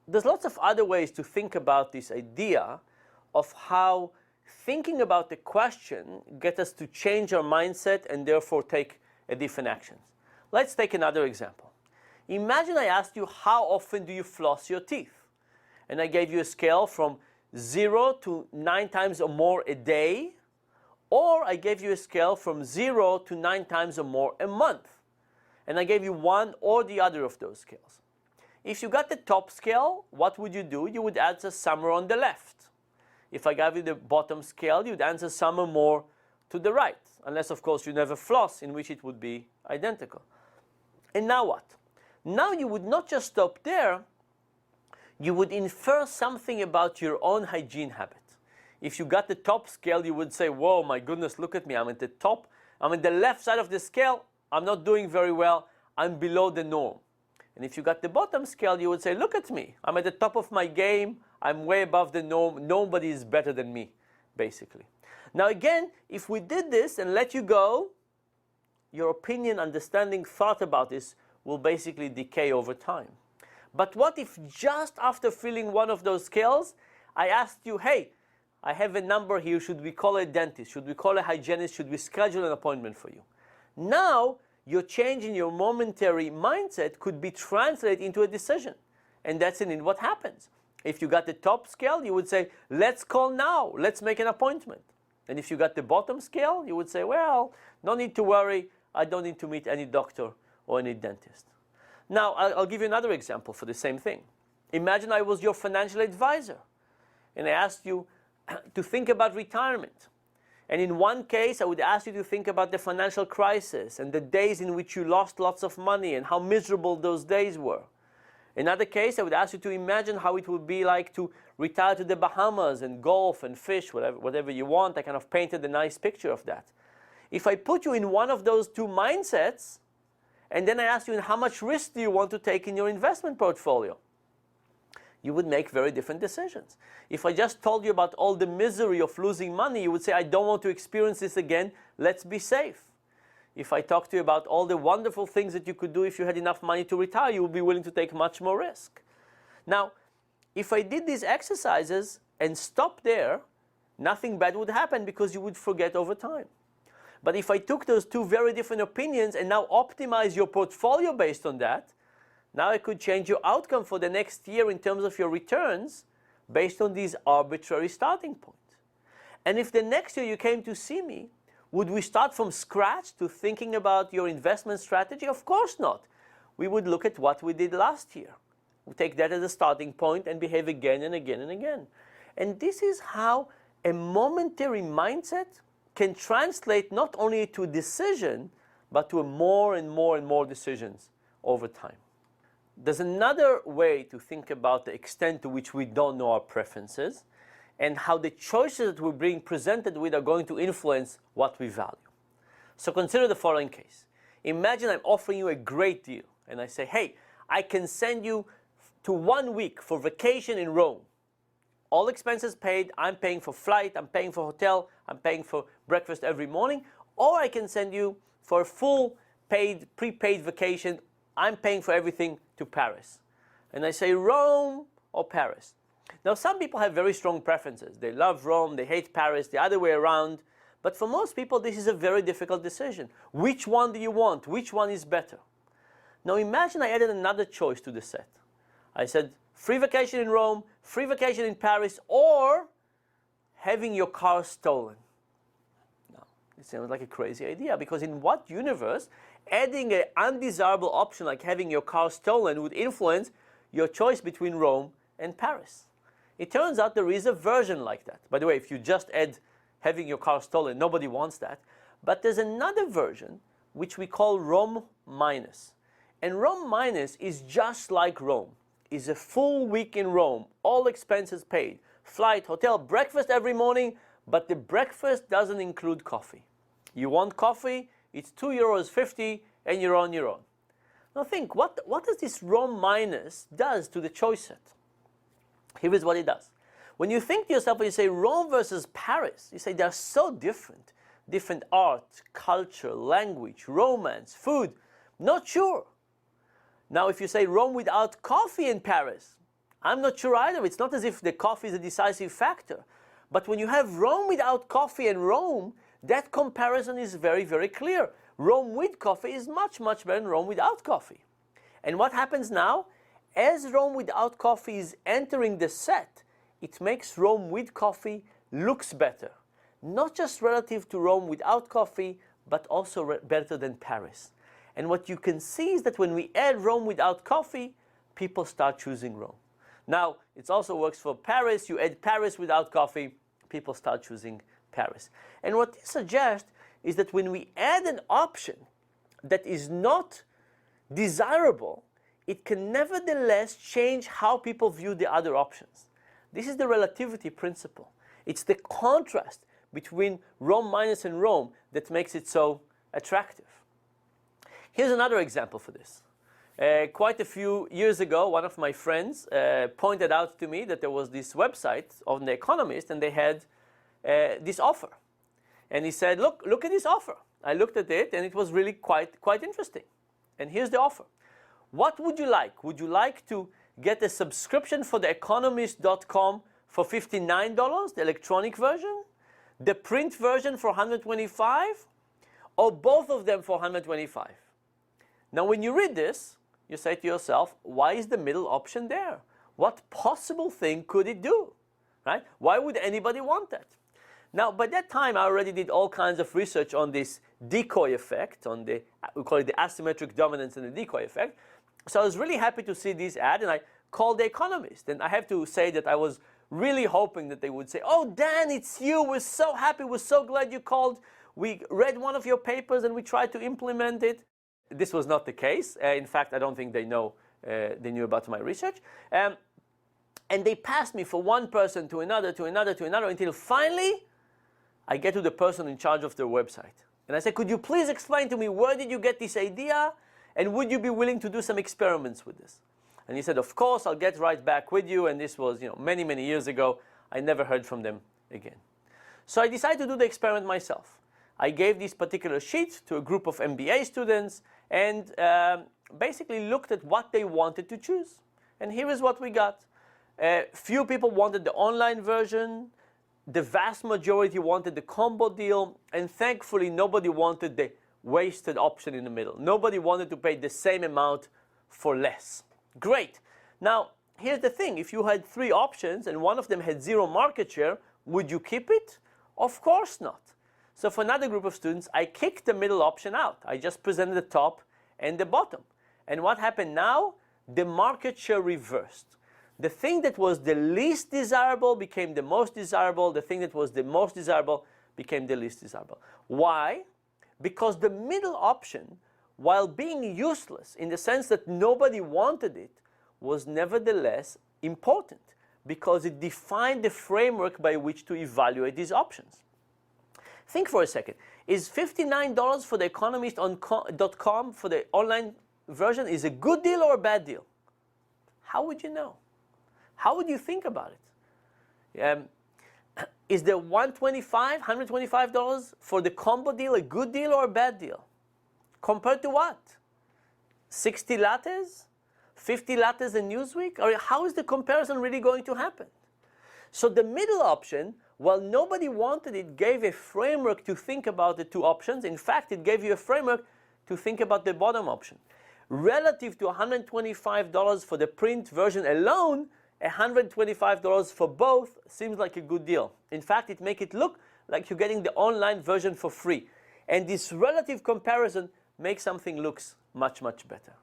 there's lots of other ways to think about this idea of how thinking about the question gets us to change our mindset and therefore take a different actions. Let's take another example. Imagine I asked you, how often do you floss your teeth? And I gave you a scale from 0 to 9 times or more a day, or I gave you a scale from 0 to 9 times or more a month. And I gave you one or the other of those scales. If you got the top scale, what would you do? You would answer somewhere on the left. If I gave you the bottom scale, you'd answer somewhere more to the right, unless of course you never floss, in which it would be identical. And now what? Now you would not just stop there, you would infer something about your own hygiene habit. If you got the top scale, you would say, whoa, my goodness, look at me, I'm at the top, I'm at the left side of the scale, I'm not doing very well, I'm below the norm. And if you got the bottom scale, you would say, look at me, I'm at the top of my game, I'm way above the norm, nobody is better than me, basically. Now again, if we did this and let you go, your opinion, understanding, thought about this will basically decay over time. But what if just after filling one of those scales, I asked you, hey, I have a number here, should we call a dentist, should we call a hygienist, should we schedule an appointment for you? Now, your change in your momentary mindset could be translated into a decision. And that's indeed what happens. If you got the top scale, you would say, let's call now, let's make an appointment. And if you got the bottom scale, you would say, well, no need to worry, I don't need to meet any doctor or any dentist. Now, I'll give you another example for the same thing. Imagine I was your financial advisor, and I asked you to think about retirement. And in one case, I would ask you to think about the financial crisis and the days in which you lost lots of money and how miserable those days were. In another case, I would ask you to imagine how it would be like to retire to the Bahamas and golf and fish, whatever you want. I kind of painted a nice picture of that. If I put you in one of those two mindsets, and then I asked you, how much risk do you want to take in your investment portfolio? You would make very different decisions. If I just told you about all the misery of losing money, you would say, I don't want to experience this again, let's be safe. If I talk to you about all the wonderful things that you could do if you had enough money to retire, you would be willing to take much more risk. Now, if I did these exercises and stopped there, nothing bad would happen because you would forget over time. But if I took those two very different opinions and now optimize your portfolio based on that, now I could change your outcome for the next year in terms of your returns based on these arbitrary starting points. And if the next year you came to see me, would we start from scratch to thinking about your investment strategy? Of course not. We would look at what we did last year. We take that as a starting point and behave again and again and again. And this is how a momentary mindset can translate not only to a decision, but to more and more and more decisions over time. There's another way to think about the extent to which we don't know our preferences and how the choices that we're being presented with are going to influence what we value. So consider the following case. Imagine I'm offering you a great deal and I say, hey, I can send you to 1 week for vacation in Rome. All expenses paid, I'm paying for flight, I'm paying for hotel, I'm paying for breakfast every morning, or I can send you for a full paid, prepaid vacation, I'm paying for everything to Paris. And I say Rome or Paris. Now some people have very strong preferences. They love Rome, they hate Paris, the other way around. But for most people this is a very difficult decision. Which one do you want? Which one is better? Now imagine I added another choice to the set. I said free vacation in Rome, free vacation in Paris, or having your car stolen. Now, it sounds like a crazy idea, because in what universe adding an undesirable option like having your car stolen would influence your choice between Rome and Paris? It turns out there is a version like that. By the way, if you just add having your car stolen, nobody wants that. But there's another version which we call Rome minus. And Rome minus is just like Rome. Is a full week in Rome, all expenses paid, flight, hotel, breakfast every morning, but the breakfast doesn't include coffee. You want coffee, it's €2.50 and you're on your own. Now think, what does this Rome minus does to the choice set? Here is what it does. When you think to yourself, when you say Rome versus Paris, you say they're so different. Different art, culture, language, romance, food. Not sure. Now if you say Rome without coffee in Paris, I'm not sure either. It's not as if the coffee is a decisive factor. But when you have Rome without coffee and Rome, that comparison is very, very clear. Rome with coffee is much, much better than Rome without coffee. And what happens now? As Rome without coffee is entering the set, it makes Rome with coffee looks better. Not just relative to Rome without coffee, but also better than Paris. And what you can see is that when we add Rome without coffee, people start choosing Rome. Now, it also works for Paris. You add Paris without coffee, people start choosing Paris. And what this suggests is that when we add an option that is not desirable, it can nevertheless change how people view the other options. This is the relativity principle. It's the contrast between Rome minus and Rome that makes it so attractive. Here's another example for this. Quite a few years ago, one of my friends pointed out to me that there was this website of The Economist, and they had this offer. And he said, look at this offer. I looked at it, and it was really quite interesting. And here's the offer. What would you like? Would you like to get a subscription for theeconomist.com for $59, the electronic version, the print version for $125, or both of them for $125? Now, when you read this, you say to yourself, why is the middle option there? What possible thing could it do? Right? Why would anybody want that? Now, by that time, I already did all kinds of research on this decoy effect, on the, we call it the asymmetric dominance and the decoy effect. So I was really happy to see this ad, and I called The Economist. And I have to say that I was really hoping that they would say, oh, Dan, it's you. We're so happy. We're so glad you called. We read one of your papers, and we tried to implement it. This was not the case. In fact, I don't think they knew about my research. And they passed me from one person to another, to another, to another, until finally I get to the person in charge of their website. And I said, could you please explain to me, where did you get this idea? And would you be willing to do some experiments with this? And he said, of course, I'll get right back with you. And this was many, many years ago. I never heard from them again. So I decided to do the experiment myself. I gave this particular sheet to a group of MBA students and basically looked at what they wanted to choose. And here is what we got. Few people wanted the online version. The vast majority wanted the combo deal. And thankfully, nobody wanted the wasted option in the middle. Nobody wanted to pay the same amount for less. Great. Now, here's the thing. If you had 3 options and one of them had 0 market share, would you keep it? Of course not. So for another group of students, I kicked the middle option out. I just presented the top and the bottom. And what happened now? The market share reversed. The thing that was the least desirable became the most desirable. The thing that was the most desirable became the least desirable. Why? Because the middle option, while being useless in the sense that nobody wanted it, was nevertheless important because it defined the framework by which to evaluate these options. Think for a second. Is $59 for the economist.com for the online version is a good deal or a bad deal? How would you know? How would you think about it? Is the $125 for the combo deal a good deal or a bad deal? Compared to what? 60 lattes? 50 lattes in Newsweek? Or how is the comparison really going to happen? So the middle option, while nobody wanted it, gave a framework to think about the 2 options. In fact, it gave you a framework to think about the bottom option. Relative to $125 for the print version alone, $125 for both seems like a good deal. In fact, it makes it look like you're getting the online version for free. And this relative comparison makes something looks much, much better.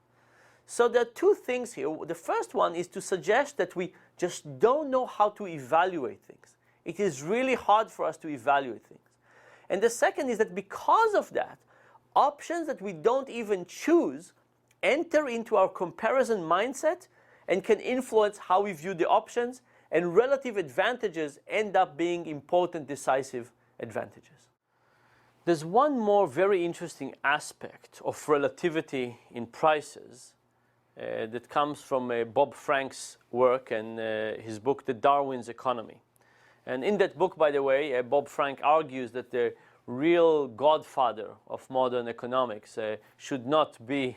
So there are 2 things here. The first one is to suggest that we just don't know how to evaluate things. It is really hard for us to evaluate things. And the second is that because of that, options that we don't even choose enter into our comparison mindset and can influence how we view the options, and relative advantages end up being important, decisive advantages. There's one more very interesting aspect of relativity in prices that comes from Bob Frank's work and his book, The Darwin's Economy. And in that book, by the way, Bob Frank argues that the real godfather of modern economics should not be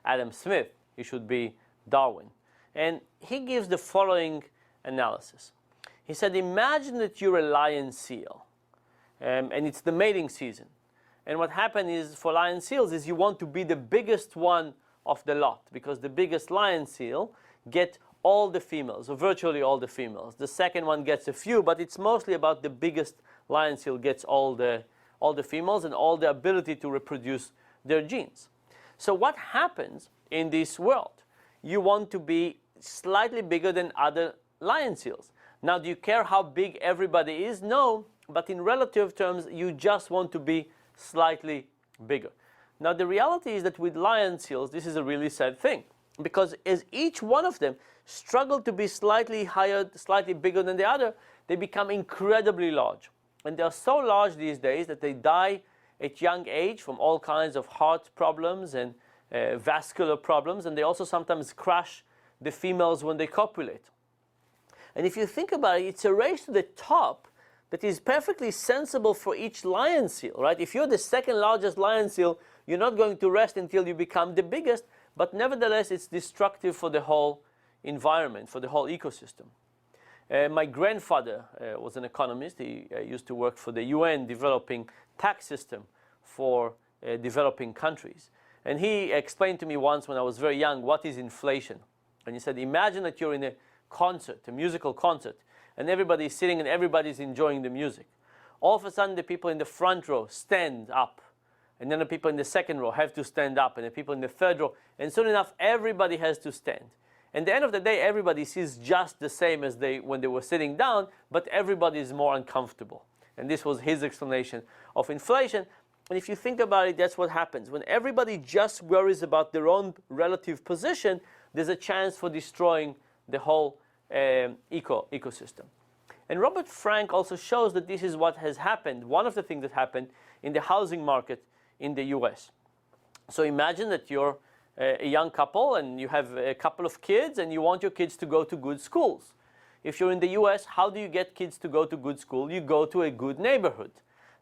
Adam Smith. He should be Darwin. And he gives the following analysis. He said, imagine that you're a lion seal, and it's the mating season. And what happened is, for lion seals, is you want to be the biggest one of the lot, because the biggest lion seal get all the females, or virtually all the females. The second one gets a few, but it's mostly about the biggest lion seal gets all the females and all the ability to reproduce their genes. So what happens in this world? You want to be slightly bigger than other lion seals. Now, do you care how big everybody is? No, but in relative terms, you just want to be slightly bigger. Now, the reality is that with lion seals, this is a really sad thing, because as each one of them struggle to be slightly higher, slightly bigger than the other, they become incredibly large. And they are so large these days that they die at young age from all kinds of heart problems and vascular problems, and they also sometimes crush the females when they copulate. And if you think about it, it's a race to the top that is perfectly sensible for each lion seal, right? If you're the second largest lion seal, you're not going to rest until you become the biggest, but nevertheless, it's destructive for the whole environment, for the whole ecosystem. My grandfather was an economist. He used to work for the UN, developing tax system for developing countries. And he explained to me once when I was very young, what is inflation? And he said, imagine that you're in a concert, a musical concert, and everybody's sitting and everybody's enjoying the music. All of a sudden, the people in the front row stand up, and then the people in the second row have to stand up, and the people in the third row, and soon enough, everybody has to stand. And at the end of the day, everybody sees just the same as when they were sitting down, but everybody is more uncomfortable. And this was his explanation of inflation. And if you think about it, that's what happens. When everybody just worries about their own relative position, there's a chance for destroying the whole ecosystem. And Robert Frank also shows that this is what has happened, one of the things that happened in the housing market in the US. So imagine that you're a young couple and you have a couple of kids and you want your kids to go to good schools. If you're in the US, how do you get kids to go to good school? You go to a good neighborhood,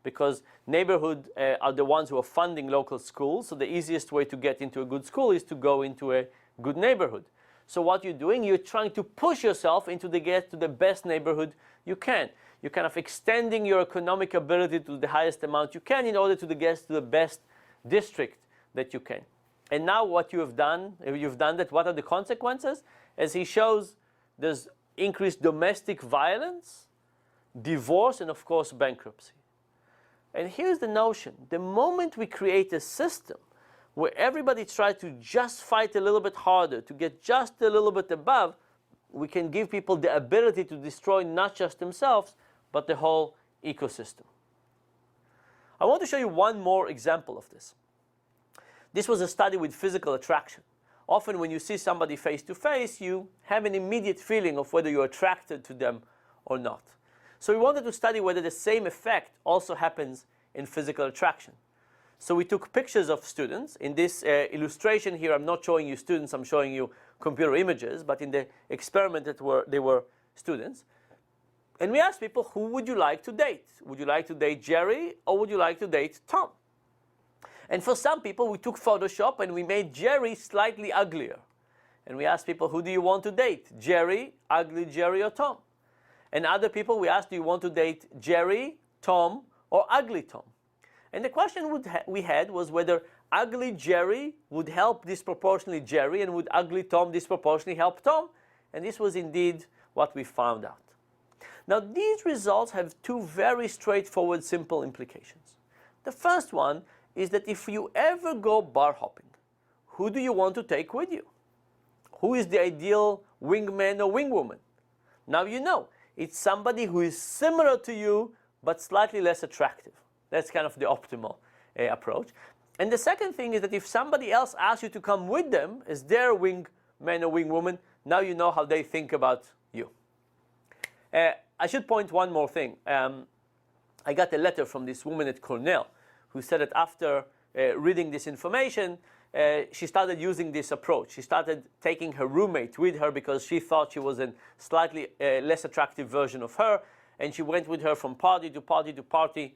because neighborhoods are the ones who are funding local schools. So the easiest way to get into a good school is to go into a good neighborhood. So what you're doing, you're trying to push yourself into get to the best neighborhood you can. You're kind of extending your economic ability to the highest amount you can in order to get to the best district that you can. And now what you have done, that, what are the consequences? As he shows, there's increased domestic violence, divorce, and of course bankruptcy. And here's the notion. The moment we create a system where everybody tries to just fight a little bit harder, to get just a little bit above, we can give people the ability to destroy not just themselves, but the whole ecosystem. I want to show you one more example of this. This was a study with physical attraction. Often when you see somebody face to face, you have an immediate feeling of whether you're attracted to them or not. So we wanted to study whether the same effect also happens in physical attraction. So we took pictures of students. In this illustration here, I'm not showing you students, I'm showing you computer images, but in the experiment they were students. And we asked people, who would you like to date? Would you like to date Jerry, or would you like to date Tom? And for some people, we took Photoshop and we made Jerry slightly uglier. And we asked people, who do you want to date? Jerry, ugly Jerry, or Tom? And other people, we asked, do you want to date Jerry, Tom, or ugly Tom? And the question we had was whether ugly Jerry would help disproportionately Jerry, and would ugly Tom disproportionately help Tom? And this was indeed what we found out. Now, these results have two very straightforward, simple implications. The first one is that if you ever go bar hopping, who do you want to take with you? Who is the ideal wingman or wingwoman? Now you know. It's somebody who is similar to you, but slightly less attractive. That's kind of the optimal approach. And the second thing is that if somebody else asks you to come with them as their wingman or wingwoman, now you know how they think about you. I should point one more thing. I got a letter from this woman at Cornell who said that after reading this information, she started using this approach. She started taking her roommate with her because she thought she was a slightly less attractive version of her, and she went with her from party to party to party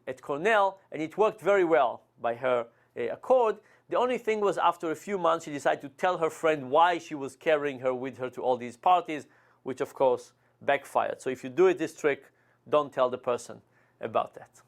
at Cornell, and it worked very well by her accord. The only thing was, after a few months, she decided to tell her friend why she was carrying her with her to all these parties, which of course backfired. So if you do this trick, don't tell the person about that.